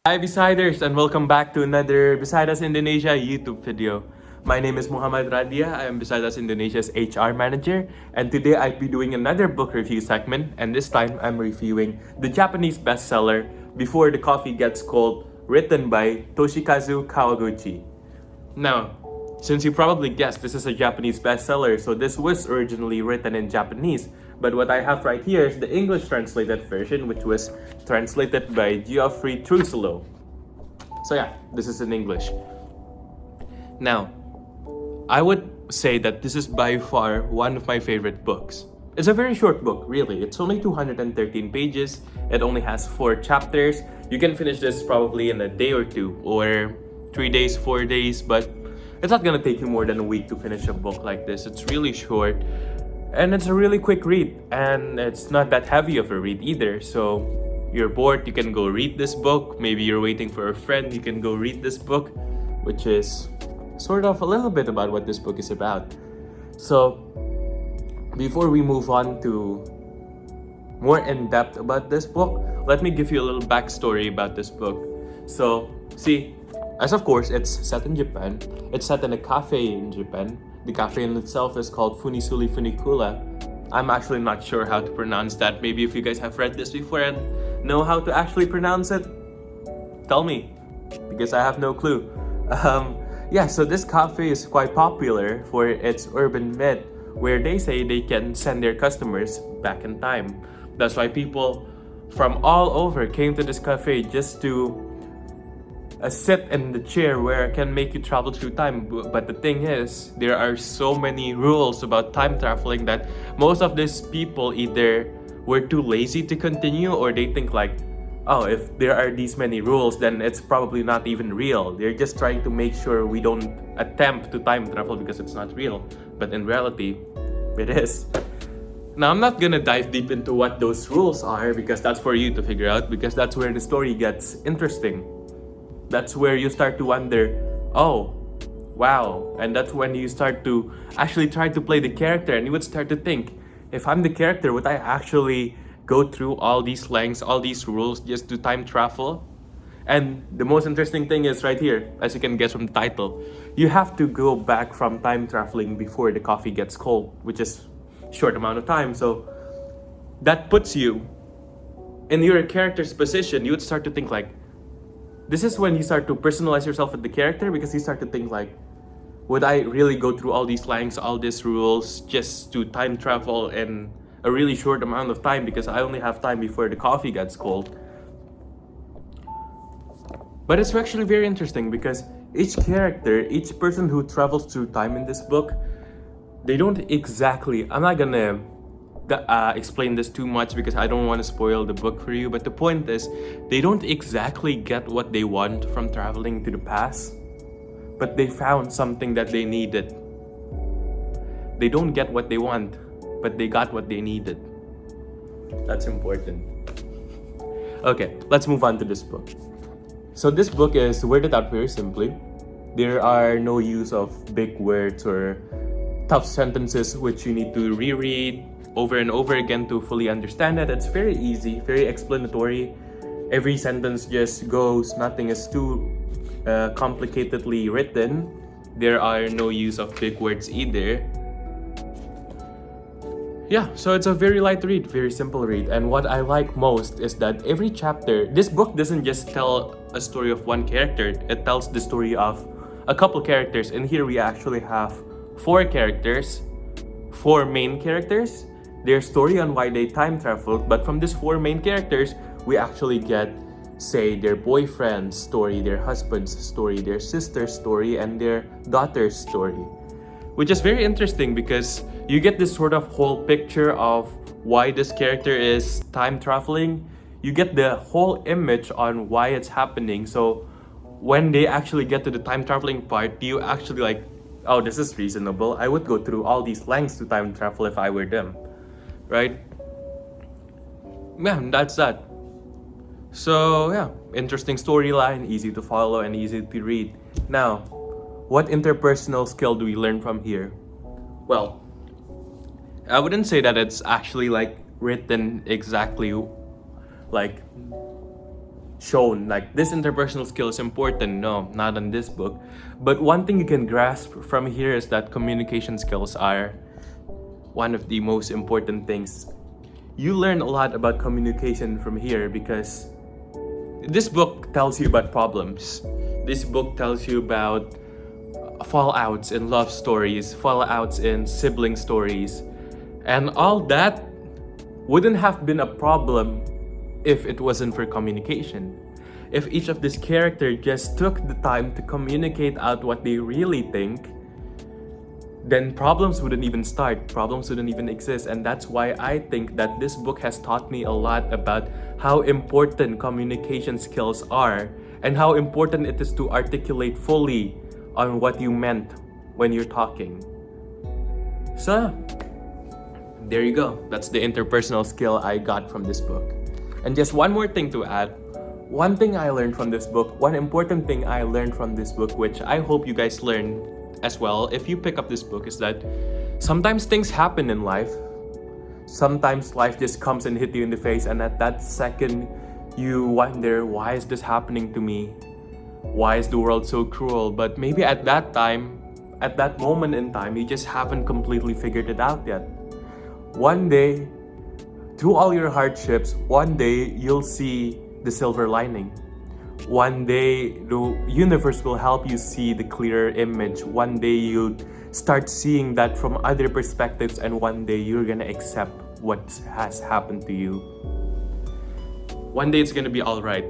Hi Besiders and welcome back to another Beside Us Indonesia YouTube video. My name is Muhammad Radhiyya. I am Beside Us Indonesia's HR manager, and today I'll be doing another book review segment, and this time I'm reviewing the Japanese bestseller Before the Coffee Gets Cold, written by Toshikazu Kawaguchi. Now, since you probably guessed, this is a Japanese bestseller, so this was originally written in Japanese. But what I have right here is the English translated version, which was translated by Geoffrey Truslow. So yeah, this is in English. Now, I would say that this is by far one of my favorite books. It's a very short book, really. It's only 213 pages. It only has 4 chapters. You can finish this probably in a day or two, or 3 days, 4 days, but it's not gonna take you more than a week to finish a book like this. It's really short, and it's a really quick read, and it's not that heavy of a read either. So you're bored, you can go read this book. Maybe you're waiting for a friend, you can go read this book, which is sort of a little bit about what this book is about. So before we move on to more in depth about this book, let me give you a little backstory about this book. So, see, as of course, it's set in Japan. It's set in a cafe in Japan. The cafe in itself is called Funisuli Funicula. I'm actually not sure how to pronounce that. Maybe if you guys have read this before and know how to actually pronounce it, tell me, because I have no clue. So this cafe is quite popular for its urban myth, where they say they can send their customers back in time. That's why people from all over came to this cafe just to sit in the chair where it can make you travel through time. But the thing is, there are so many rules about time traveling that most of these people either were too lazy to continue, or they think like, oh, if there are these many rules, then it's probably not even real. They're just trying to make sure we don't attempt to time travel because it's not real. But in reality, it is. Now, I'm not gonna dive deep into what those rules are, because that's for you to figure out, because that's where the story gets interesting. That's where you start to wonder, oh, wow. And that's when you start to actually try to play the character, and you would start to think, if I'm the character, would I actually go through all these lengths, all these rules just to time travel? And the most interesting thing is right here, as you can guess from the title, you have to go back from time traveling before the coffee gets cold, which is a short amount of time. So that puts you in your character's position. You would start to think like, this is when you start to personalize yourself with the character, because you start to think like, would I really go through all these lengths, all these rules just to time travel in a really short amount of time, because I only have time before the coffee gets cold? But it's actually very interesting, because each character, each person who travels through time in this book, they don't exactly, I'm not gonna explain this too much because I don't want to spoil the book for you, but the point is, they don't exactly get what they want from traveling to the past, but they found something that they needed. They don't get what they want, but they got what they needed. That's important. Okay, let's move on to this book. So this book is worded out very simply. There are no use of big words or tough sentences which you need to reread over and over again to fully understand it. It's very easy, very explanatory. Every sentence just goes, nothing is too complicatedly written. There are no use of big words either. Yeah, so it's a very light read, very simple read. And what I like most is that every chapter, this book doesn't just tell a story of one character, it tells the story of a couple characters. And here we actually have 4 characters, 4 main characters, their story on why they time traveled. But from these 4 main characters, we actually get, say, their boyfriend's story, their husband's story, their sister's story, and their daughter's story. Which is very interesting, because you get this sort of whole picture of why this character is time traveling. You get the whole image on why it's happening. So when they actually get to the time traveling part, you actually like, oh, this is reasonable. I would go through all these lengths to time travel if I were them. Right? Yeah, that's that. So yeah, interesting storyline, easy to follow and easy to read. Now, what interpersonal skill do we learn from here? Well, I wouldn't say that it's actually like written exactly like shown like this interpersonal skill is important. No, not in this book. But one thing you can grasp from here is that communication skills are one of the most important things. You learn a lot about communication from here because this book tells you about problems. This book tells you about fallouts in love stories, fallouts in sibling stories, and all that wouldn't have been a problem if it wasn't for communication. If each of this character just took the time to communicate out what they really think, then problems wouldn't even start, problems wouldn't even exist. And that's why I think that this book has taught me a lot about how important communication skills are and how important it is to articulate fully on what you meant when you're talking. So, there you go. That's the interpersonal skill I got from this book. And just one more thing to add. One thing I learned from this book, one important thing I learned from this book, which I hope you guys learn as well if you pick up this book, is that sometimes things happen in life. Sometimes life just comes and hit you in the face, and at that second you wonder, why is this happening to me? Why is the world so cruel? But maybe at that time, at that moment in time, you just haven't completely figured it out yet. One day, through all your hardships, one day you'll see the silver lining. One day, the universe will help you see the clearer image. One day, you'll start seeing that from other perspectives, and one day, you're gonna accept what has happened to you. One day, it's gonna be all right.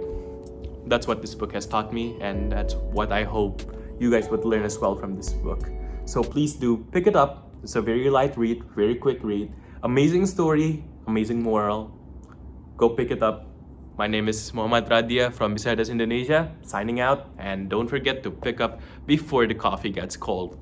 That's what this book has taught me, and that's what I hope you guys would learn as well from this book. So please do pick it up. It's a very light read, very quick read. Amazing story, amazing moral. Go pick it up. My name is Muhammad Radhiyya from Besideus Indonesia, signing out, and don't forget to pick up before the coffee gets cold.